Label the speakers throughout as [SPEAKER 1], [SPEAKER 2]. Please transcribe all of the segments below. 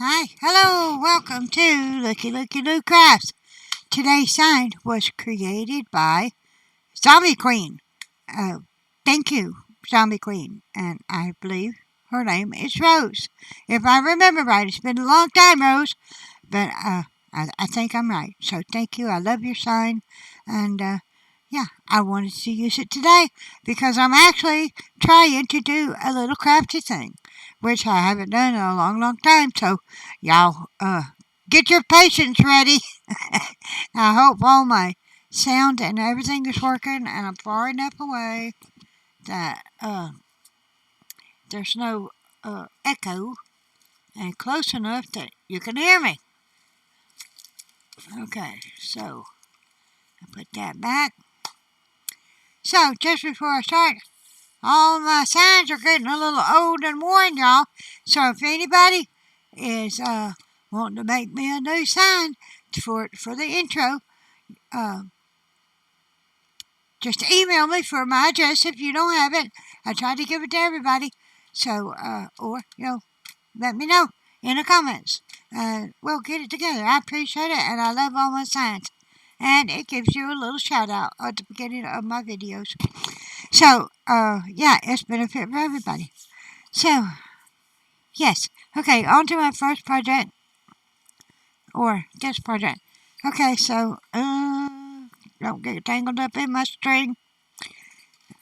[SPEAKER 1] Hi, hello, welcome to Lookie Crafts. Today's sign was created by Zombie Queen. Thank you, Zombie Queen. And I believe her name is Rose. If I remember right, it's been a long time, Rose, but I think I'm right. So thank you. I love your sign. And yeah, I wanted to use it today because I'm actually trying to do a little crafty thing, which I haven't done in a long time. So y'all get your patience ready. I hope all my sound and everything is working and I'm far enough away that there's no echo and close enough that you can hear me. Okay, so I put that back. So just before I start, all my signs are getting a little old and worn, y'all. So if anybody is wanting to make me a new sign for the intro, just email me for my address if you don't have it. I try to give it to everybody. So, or, let me know in the comments. We'll get it together. I appreciate it, and I love all my signs. And it gives you a little shout out at the beginning of my videos. So, yeah, it's benefit for everybody. So, yes. Okay, on to my first project. Or this project. Okay, so, don't get tangled up in my string.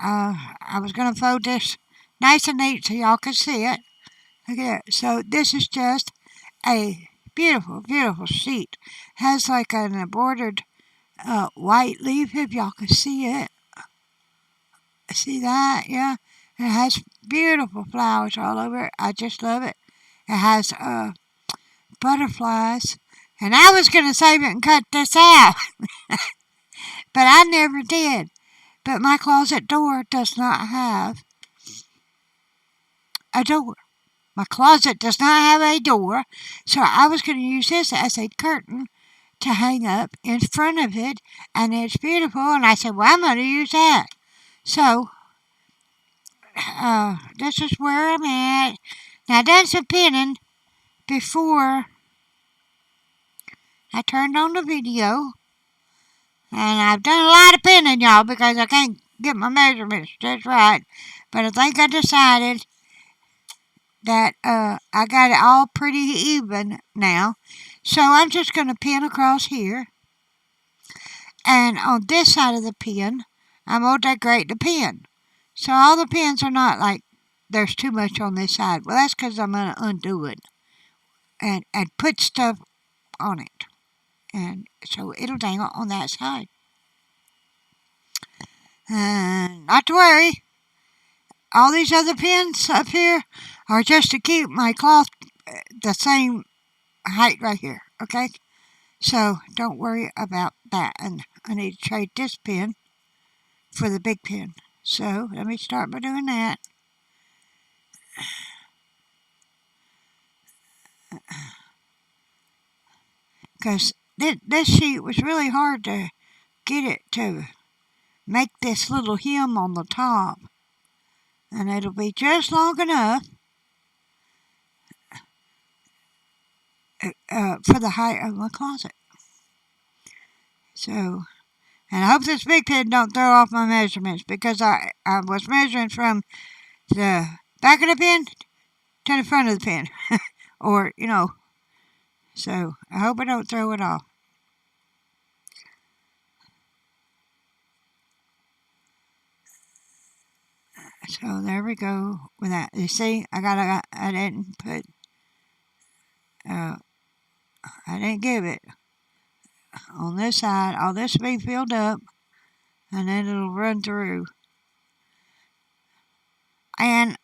[SPEAKER 1] I was going to fold this nice and neat so y'all could see it. Okay, so this is just a beautiful sheet. Has like an embroidered white leaf, if y'all can see it. See that? Yeah. It has beautiful flowers all over it. I just love it. It has butterflies. And I was going to save it and cut this out, but I never did. But my closet door does not have a door. My closet does not have a door, so I was going to use this as a curtain to hang up in front of it, and it's beautiful, and I said, well, I'm going to use that. So, this is where I'm at. Now, I done some pinning before I turned on the video, and I've done a lot of pinning, y'all, because I can't get my measurements just right, but I think I decided that I got it all pretty even now. So I'm just going to pin across here. And on this side of the pin, I'm going to decorate the pin. So all the pins are not like there's too much on this side. Well, that's because I'm going to undo it and put stuff on it. And so it'll dangle on that side. And not to worry, all these other pins up here are just to keep my cloth the same height right here, okay? So don't worry about that. And I need to trade this pin for the big pin. So let me start by doing that. Because this sheet was really hard to get it to make this little hem on the top. And it'll be just long enough for the height of my closet. So, and I hope this big pin don't throw off my measurements, because I was measuring from the back of the pin to the front of the pin. Or, so I hope I don't throw it off. So there we go with that. You see, I didn't put, I didn't give it on this side. All this will be filled up, and then it'll run through. And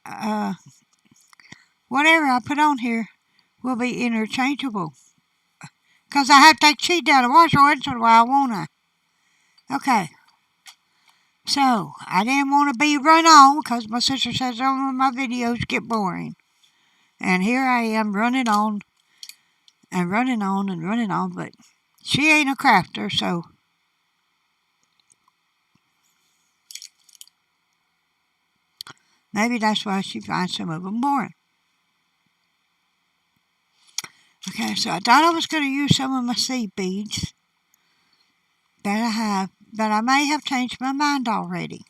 [SPEAKER 1] whatever I put on here will be interchangeable, because I have to take sheet down and wash once in a while, won't I? Okay. So, I didn't want to be run on, because my sister says some of my videos get boring. And here I am running on, and running on, and running on, but she ain't a crafter, so maybe that's why she finds some of them boring. Okay, so I thought I was going to use some of my seed beads that I have, but I may have changed my mind already.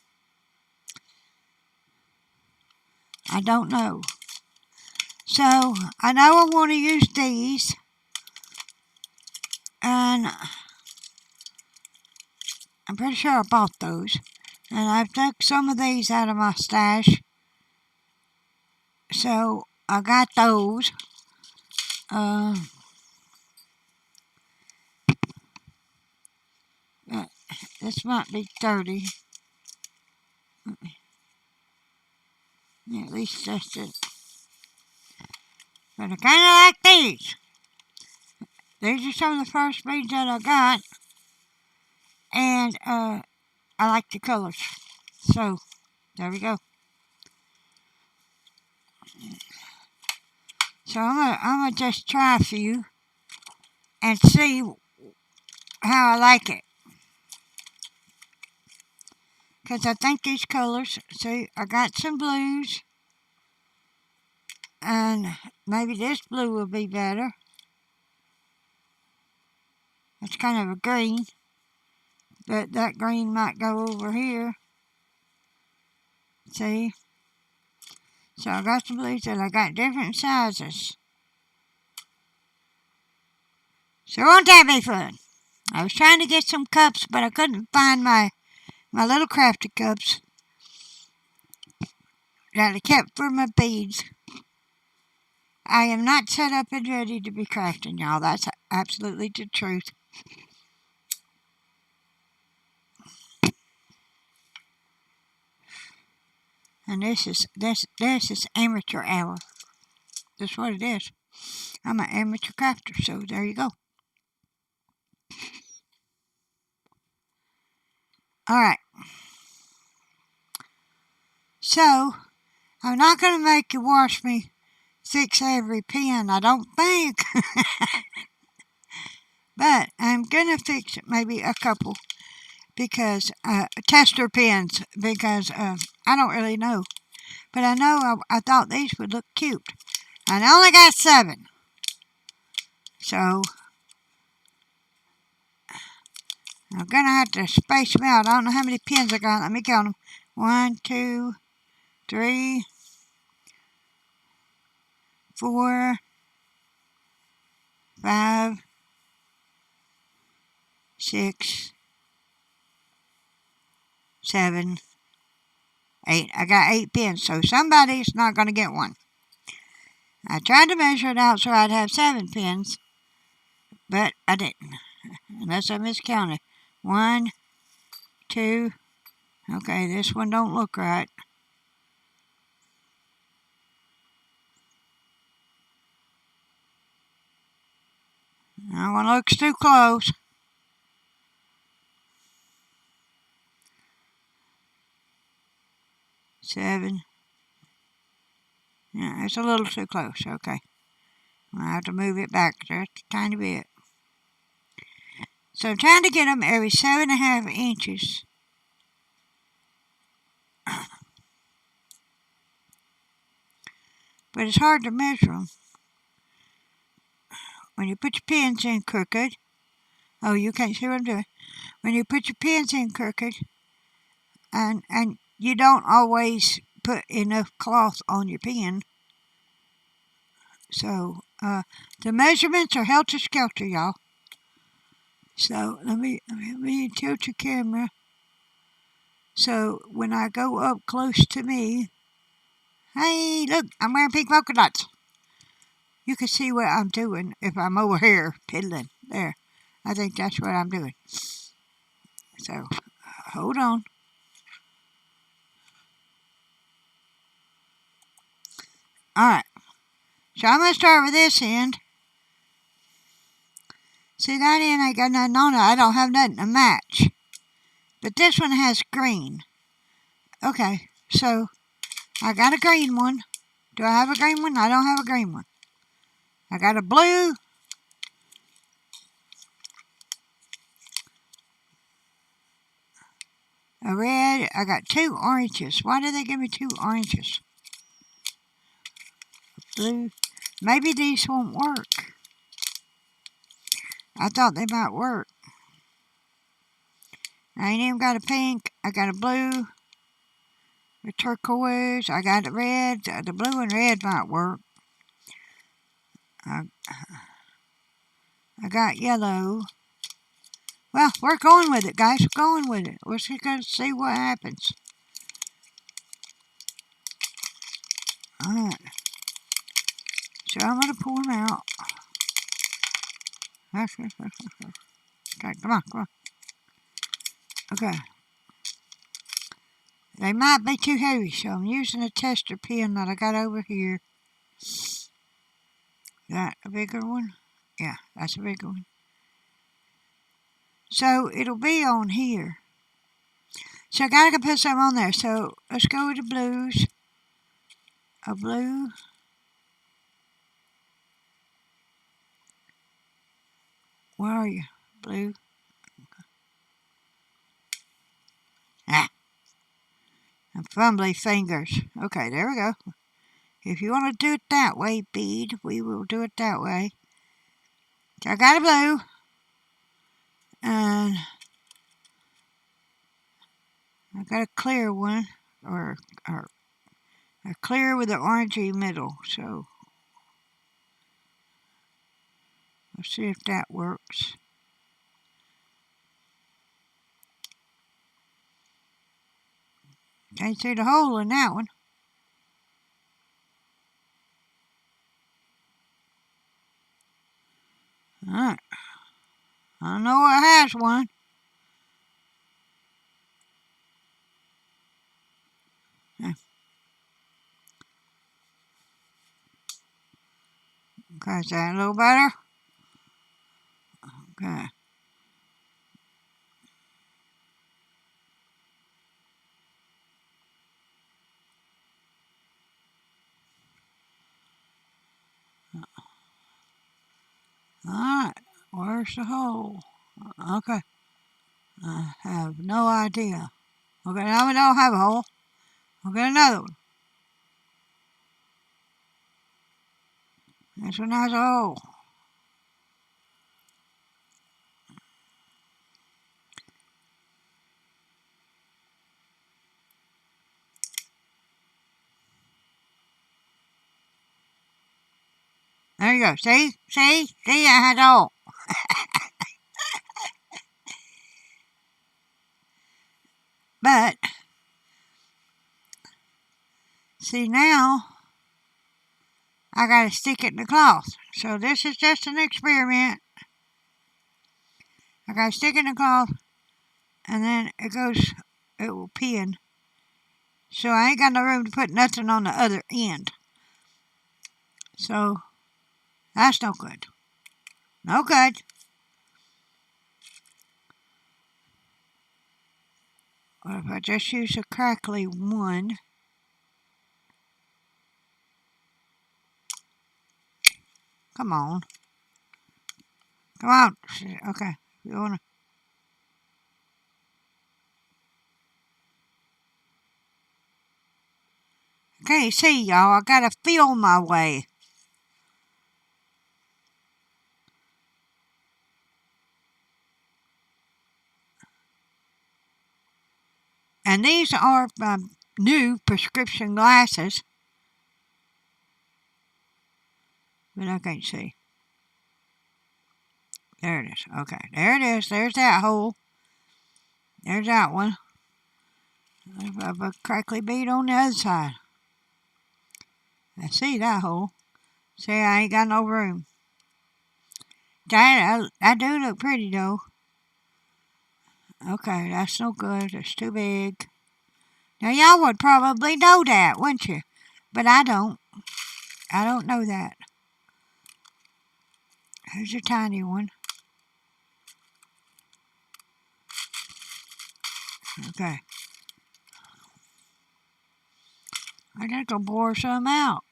[SPEAKER 1] I don't know. So I know I want to use these, and I'm pretty sure I bought those. And I've took some of these out of my stash, so I got those. This might be dirty. Yeah, at least that's it. But I kind of like these. These are some of the first beads that I got. And I like the colors. So, there we go. So I'm gonna just try a few and see how I like it. Because I think these colors, see, I got some blues. And maybe this blue will be better. It's kind of a green. But that green might go over here. See? So I got some blues and I got different sizes. So won't that be fun? I was trying to get some cups, but I couldn't find my little crafty cups that I kept for my beads. I am not set up and ready to be crafting, y'all. That's absolutely the truth. And this is amateur hour. That's what it is. I'm an amateur crafter, so there you go. Alright. So, I'm not going to make you watch me fix every pin, I don't think. But I'm going to fix maybe a couple. Because, tester pins. Because, I don't really know. But I know I thought these would look cute. And I only got 7. So, I'm going to have to space them out. I don't know how many pins I got. Let me count them. 1, 2, 3, 4, 5, 6, 7, 8. I got 8 pins, so somebody's not going to get one. I tried to measure it out so I'd have 7 pins, but I didn't. Unless I miscounted. 1, 2. Okay, this one don't look right. That one looks too close. 7. Yeah, it's a little too close. Okay. I'll have to move it back just a tiny bit. So I'm trying to get them every 7.5 inches. But it's hard to measure them. When you put your pins in crooked. Oh, you can't see what I'm doing. When you put your pins in crooked, and you don't always put enough cloth on your pin. So, the measurements are helter-skelter, y'all. So, let me tilt your camera. So, when I go up close to me, hey, look, I'm wearing pink polka dots. You can see what I'm doing if I'm over here piddling. There. I think that's what I'm doing. So, hold on. Alright. So, I'm going to start with this end. See, that end ain't got nothing on it. I don't have nothing to match. But this one has green. Okay, so I got a green one. Do I have a green one? I don't have a green one. I got a blue. A red. I got 2 oranges. Why did they give me 2 oranges? Blue. Maybe these won't work. I thought they might work. I ain't even got a pink. I got a blue, a turquoise. I got a red. The blue and red might work. I got yellow. Well, we're going with it, guys. We're going with it. We're just going to see what happens. Alright. So I'm going to pour them out. Okay, come on, come on. Okay. They might be too heavy, so I'm using a tester pen that I got over here. That a bigger one? Yeah, that's a bigger one. So it'll be on here. So I gotta put some on there. So let's go with the blues. A blue. Where are you? Blue. Ah. And fumbly fingers. Okay, there we go. If you want to do it that way, bead, we will do it that way. So I got a blue. And I got a clear one. Or a clear with an orangey middle. So let's see if that works. Can't see the hole in that one. Alright. I know it has one. Okay, is that a little better? Okay. Alright, where's the hole? Okay. I have no idea. Okay, now we don't have a hole. We'll get another one. This one has a hole. There you go. See? See? See, I had a hole. But, see now, I gotta stick it in the cloth. So this is just an experiment. I gotta stick it in the cloth, and then it will pin. So I ain't got no room to put nothing on the other end. So, that's no good. No good. What if I just use a crackly one? Come on. Come on. Okay. You wanna... I can't see, y'all. I gotta feel my way. And these are my new prescription glasses. But I can't see. There it is. Okay, there it is. There's that hole. There's that one. I have a crackly bead on the other side. I see that hole. See, I ain't got no room. That do look pretty, though. Okay, that's no good. It's too big. Now, y'all would probably know that, wouldn't you? But I don't. I don't know that. Here's a tiny one. Okay. I gotta go bore some out.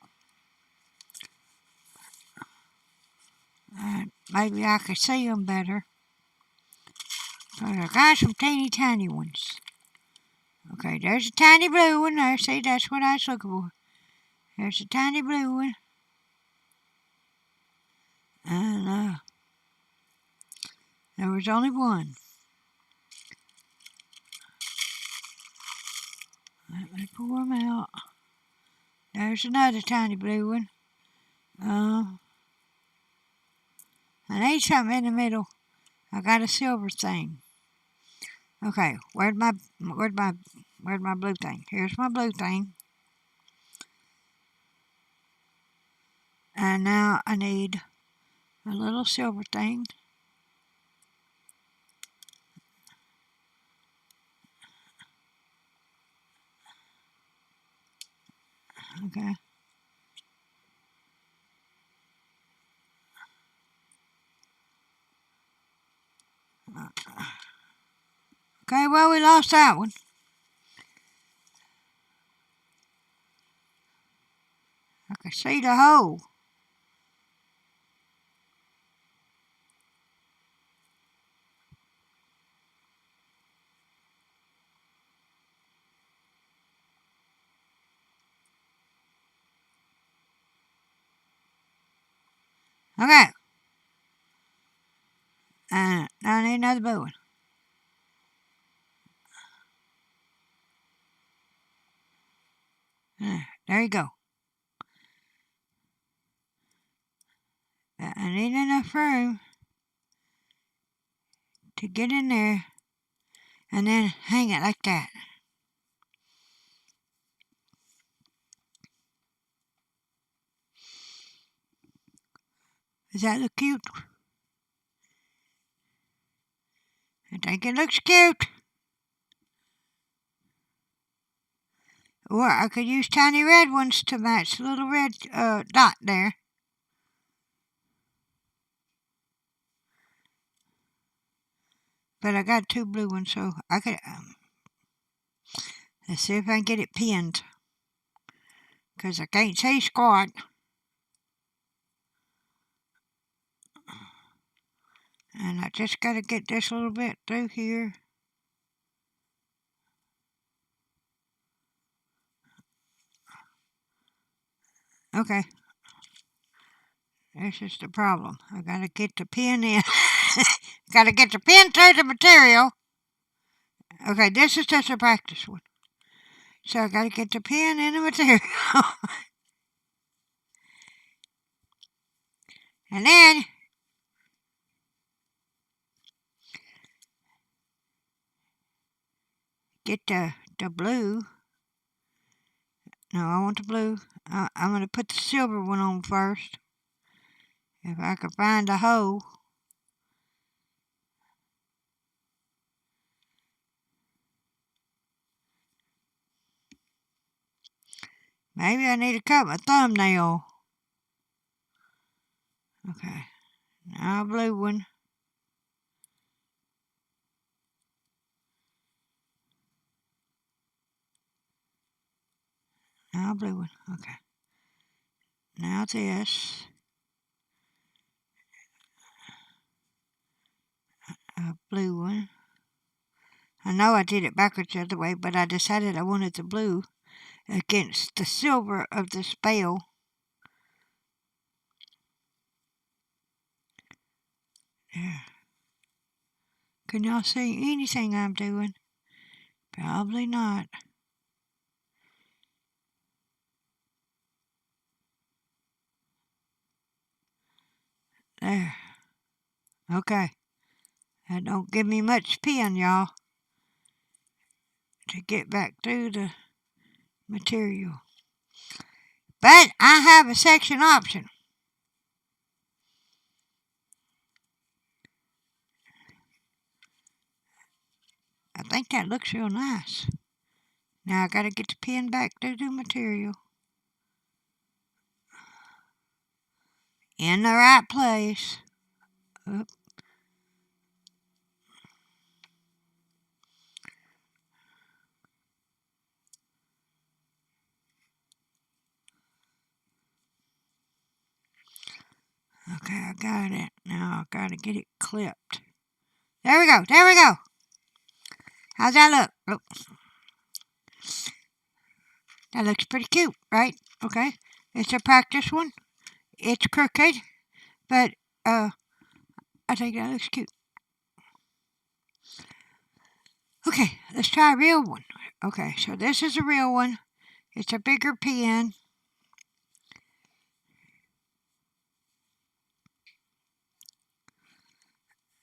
[SPEAKER 1] Maybe I could see them better. But I got some teeny tiny ones. Okay, there's a tiny blue one there. See, that's what I was looking for. There's a tiny blue one. And was only one. Let me pour them out. There's another tiny blue one. I need something in the middle. I got a silver thing. Okay, where's my blue thing? Here's my blue thing. And now I need a little silver thing. Okay. Okay, well, we lost that one. I can see the hole. Okay. Now I need another blue one. There you go. I need enough room to get in there and then hang it like that. Does that look cute? I think it looks cute. Or I could use tiny red ones to match the little red dot there. But I got two blue ones, so I could... let's see if I can get it pinned. Because I can't see squat. And I just got to get this little bit through here. Okay. This is the problem. I got to get the pin in. Got to get the pin through the material. Okay, this is just a practice one. So I got to get the pin in the material. And then get the blue. No, I want the blue. I'm going to put the silver one on first. If I can find a hole. Maybe I need to cut my thumbnail. Okay. Now a blue one. Now a blue one. Okay. Now this. A blue one. I know I did it backwards the other way, but I decided I wanted the blue against the silver of the spell. There. Can y'all see anything I'm doing? Probably not. There. Okay. That don't give me much pin, y'all, to get back through the material. But I have a section option. I think that looks real nice. Now I got to get the pin back through the material. In the right place. Oop. Okay, I got it. Now I got to get it clipped. There we go. There we go. How's that look? Oh. That looks pretty cute, right? Okay. It's a practice one. It's crooked, but I think that looks cute. Okay, let's try a real one. Okay, so this is a real one. It's a bigger pen.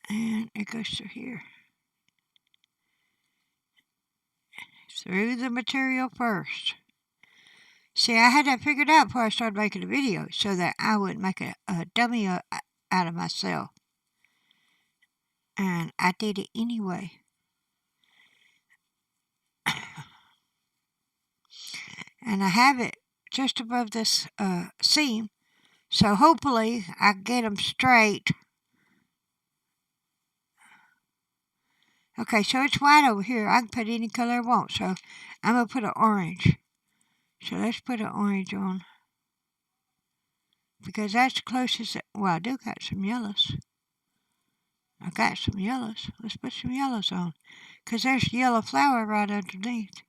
[SPEAKER 1] And it goes through here. Through the material first. See, I had that figured out before I started making the video so that I wouldn't make a dummy out of myself. And I did it anyway. And I have it just above this seam. So hopefully I get them straight. Okay, so it's white over here. I can put any color I want. So I'm going to put an orange. So let's put an orange on. Because that's the closest. Well, I do got some yellows. I got some yellows. Let's put some yellows on. Because there's yellow flower right underneath.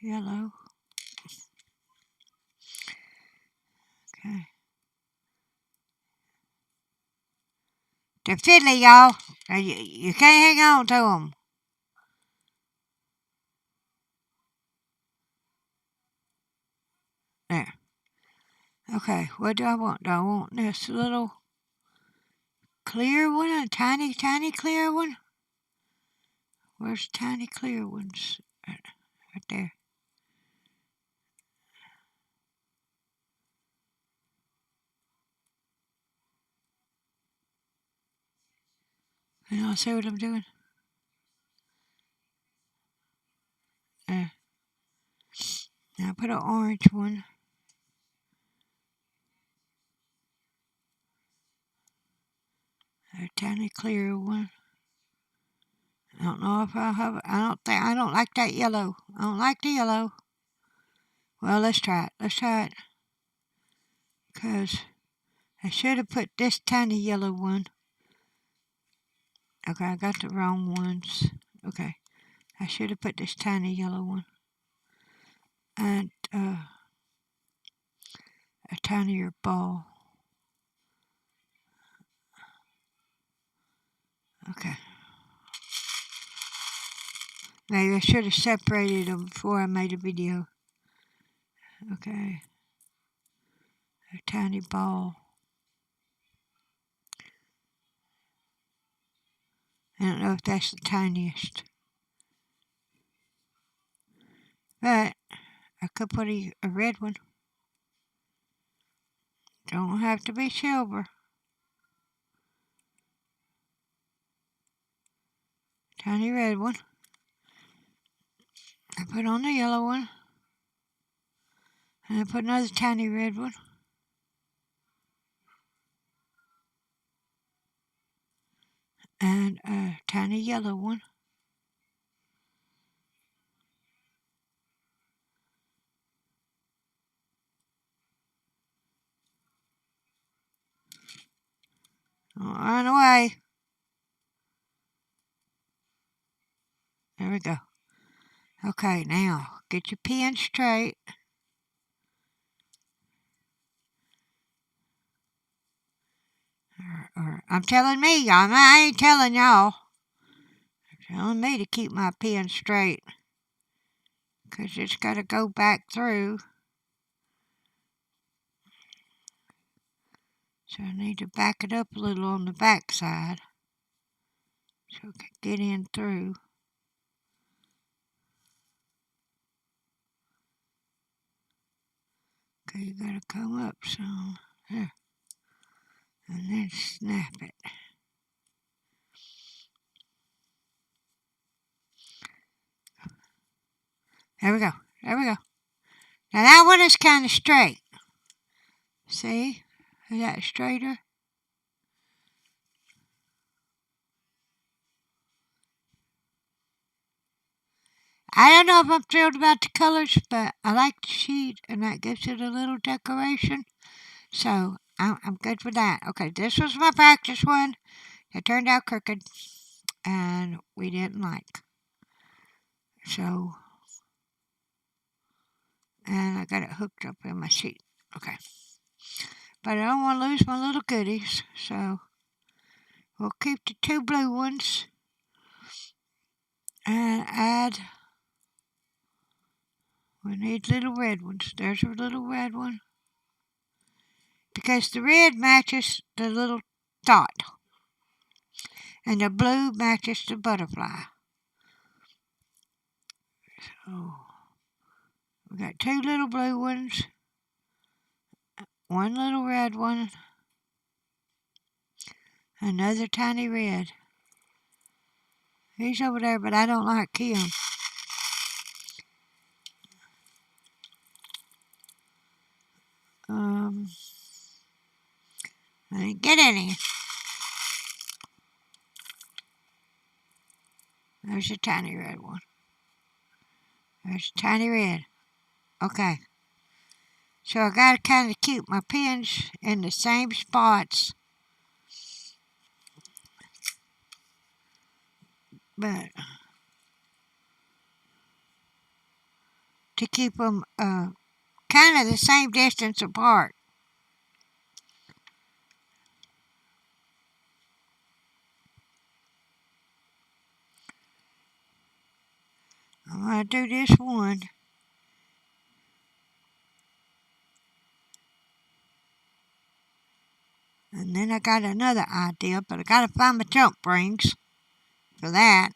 [SPEAKER 1] Yellow. Okay. They're fiddly, y'all. You can't hang on to them. There. Okay, what do I want? Do I want this little clear one? A tiny, tiny clear one? Where's the tiny clear ones? Right there. You all see what I'm doing? There. Now put an orange one. A tiny clear one. I don't know if I'll have it. I don't like that yellow. I don't like the yellow. Well, let's try it. Let's try it. Because I should have put this tiny yellow one. Okay, I got the wrong ones. Okay, I should have put this tiny yellow one. And a tinier ball. Okay. Maybe I should have separated them before I made a video. Okay. A tiny ball. I don't know if that's the tiniest. But I could put a red one. Don't have to be silver. Tiny red one. I put on the yellow one. And I put another tiny red one. And a tiny yellow one. Don't run away. There we go. Okay, now get your pen straight. Or I'm telling me, I ain't telling y'all. I'm telling me to keep my pen straight. Because it's got to go back through. So I need to back it up a little on the back side. So it can get in through. Okay, you got to come up some. There. And then snap it. There we go. There we go. Now that one is kind of straight. See? Is that straighter? I don't know if I'm thrilled about the colors, but I like the sheet, and that gives it a little decoration. So I'm good with that. Okay, this was my practice one. It turned out crooked, and we didn't like. So, and I got it hooked up in my sheet. Okay. But I don't want to lose my little goodies, so we'll keep the two blue ones. And add, we need little red ones. There's a little red one. Because the red matches the little dot. And the blue matches the butterfly. So, we got 2 little blue ones. 1 little red one. Another tiny red. He's over there, but I don't like him. I didn't get any. There's a tiny red one. There's a tiny red. Okay. So I got to kind of keep my pins in the same spots. But to keep them kind of the same distance apart. I'm going to do this one. And then I got another idea, but I got to find my jump rings for that.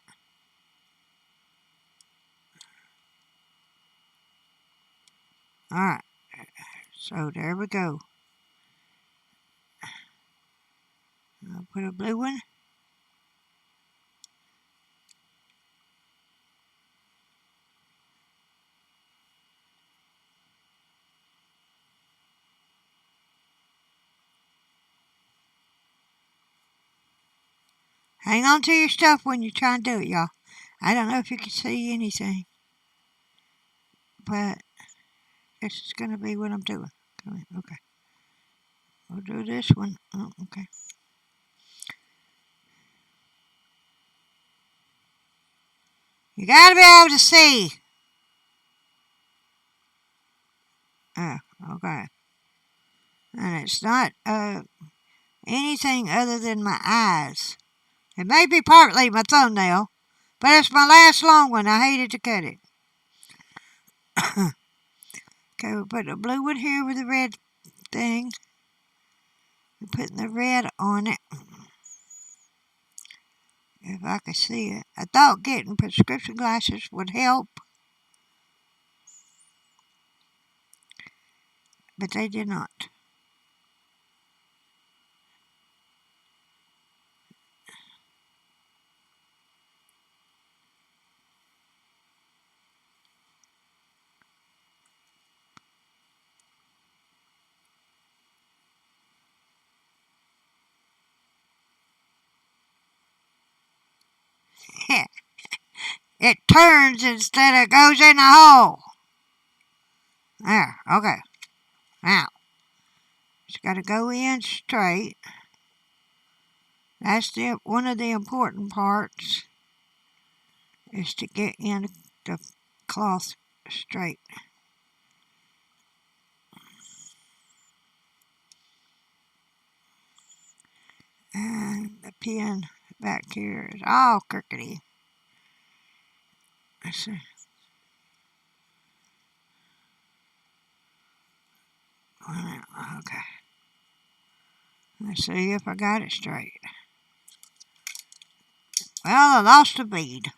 [SPEAKER 1] Alright, so there we go. I'll put a blue one. Hang on to your stuff when you're trying to do it, y'all. I don't know if you can see anything, but this is going to be what I'm doing. Okay. We'll do this one. Oh, okay. You got to be able to see. Oh, okay. And it's not anything other than my eyes. It may be partly my thumbnail, but it's my last long one. I hated to cut it. Okay, we'll put a blue one here with a red thing. We're putting the red on it. If I could see it. I thought getting prescription glasses would help, but they did not. It turns instead of goes in the hole. There, okay. Now, it's got to go in straight. That's one of the important parts, is to get in the cloth straight. And the pin back here is all crookedy. Let's see. Okay. Let's see if I got it straight. Well, I lost a bead.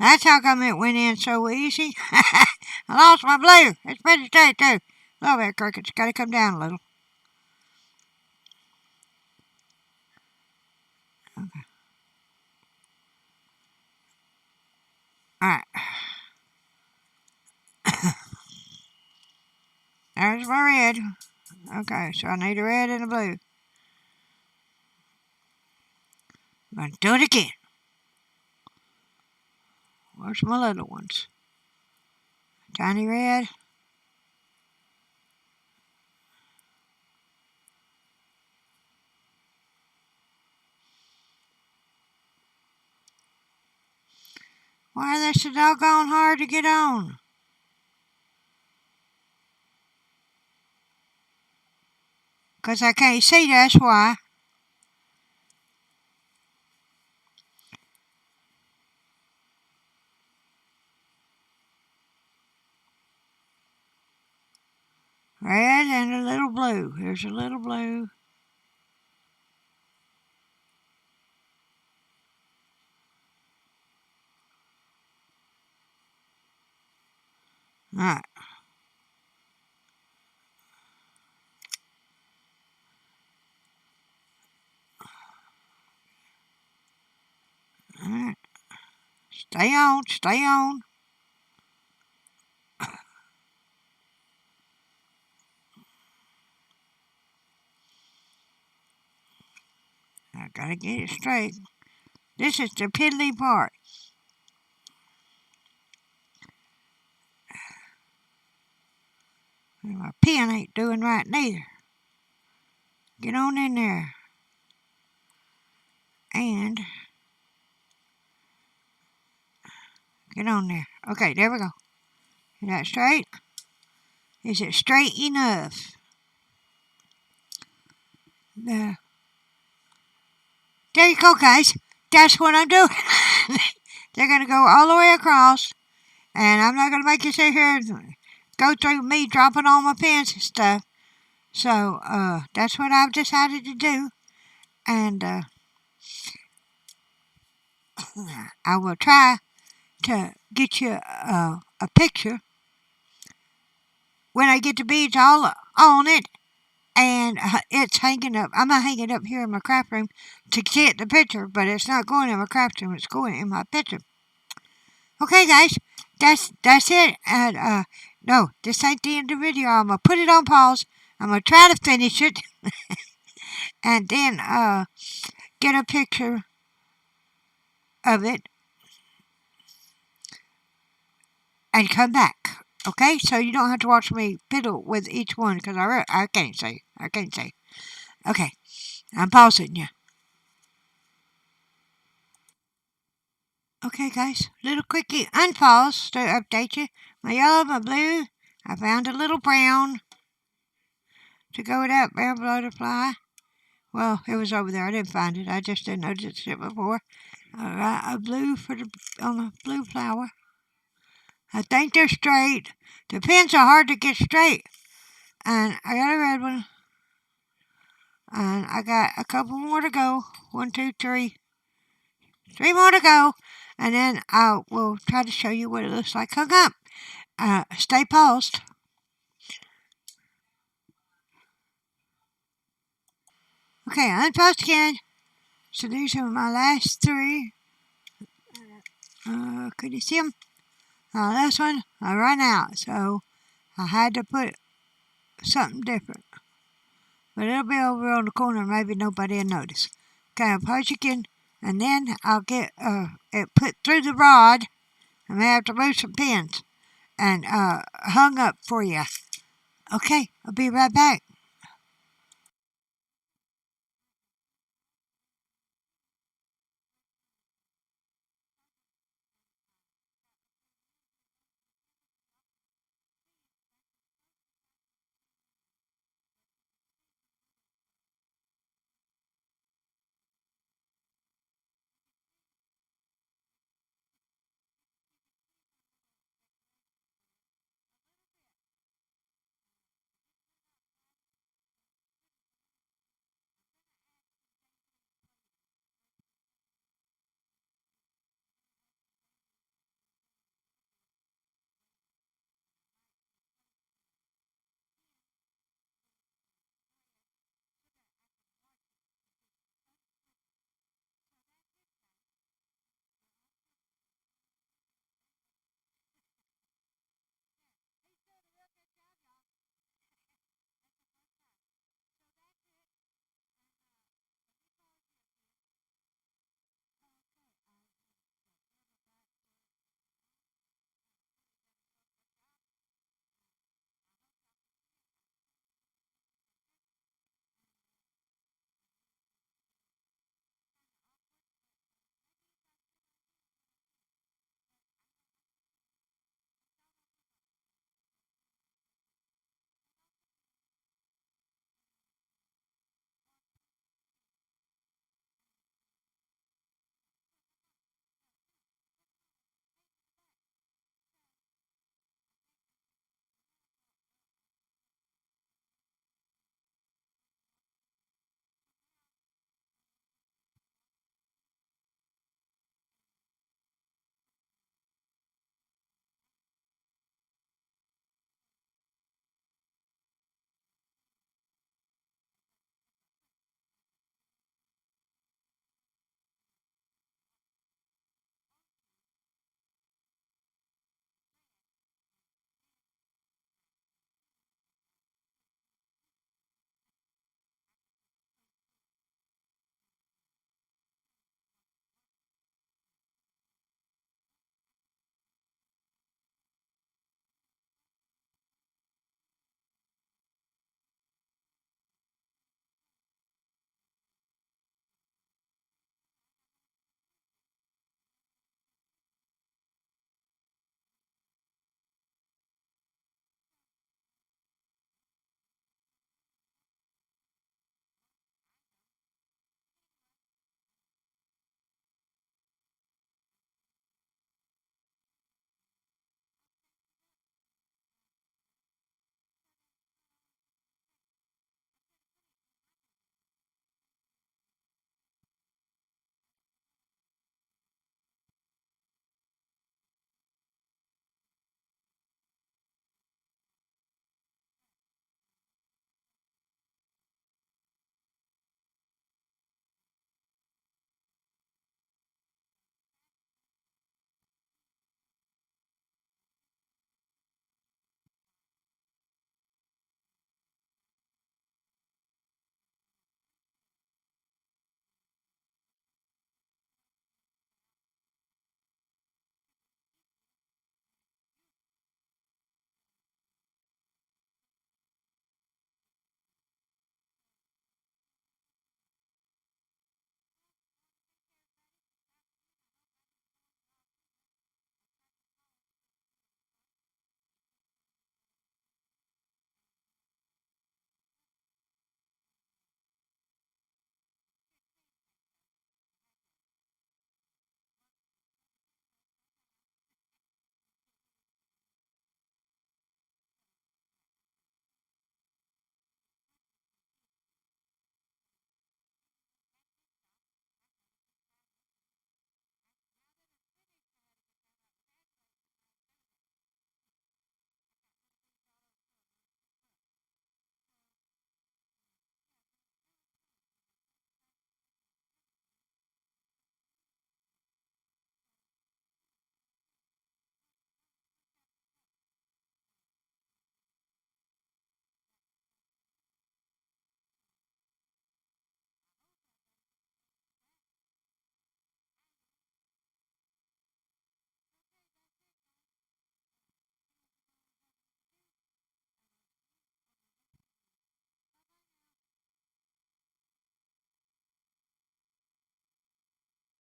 [SPEAKER 1] That's how come it went in so easy. I lost my blue. It's pretty straight too. A little bit crooked. It's got to come down a little. Okay. Alright. There's my red. Okay, so I need a red and a blue. I'm going to do it again. Where's my little ones? Tiny red. Why are they so doggone hard to get on? Because I can't see, that's why. blue. Here's a little blue. Alright. Alright. Stay on, stay on. I gotta get it straight. This is the piddly part. My pen ain't doing right neither. Get on in there. And get on there. Okay, there we go. Is that straight? Is it straight enough? There you go, guys. That's what I'm doing. They're going to go all the way across. And I'm not going to make you sit here and go through me dropping all my pens and stuff. So, that's what I've decided to do. And, I will try to get you a picture when I get the beads all on it. And it's hanging up. I'm going to hang it up here in my craft room to get the picture, but it's not going in my craft room. It's going in my picture. Okay, guys, that's it. And no, this ain't the end of the video. I'm going to put it on pause. I'm going to try to finish it. And then get a picture of it and come back. Okay, so you don't have to watch me fiddle with each one because I can't say. Okay, I'm pausing you. Okay, guys, little quickie unpause to update you. My yellow, my blue. I found a little brown to go with that brown butterfly. Well, it was over there. I didn't find it. I just didn't notice it before. All right, a blue on the blue flower. I think they're straight. The pins are hard to get straight. And I got a red one. And I got a couple more to go. 1, 2, 3. 3 more to go. And then I will try to show you what it looks like hung up. Stay paused. Okay, unpaused again. So these are my last 3. Could you see them? Last one, I ran out, so I had to put something different. But it'll be over on the corner, maybe nobody will notice. Okay, I'll pause again, and then I'll get it put through the rod. I may have to move some pins and hung up for you. Okay, I'll be right back.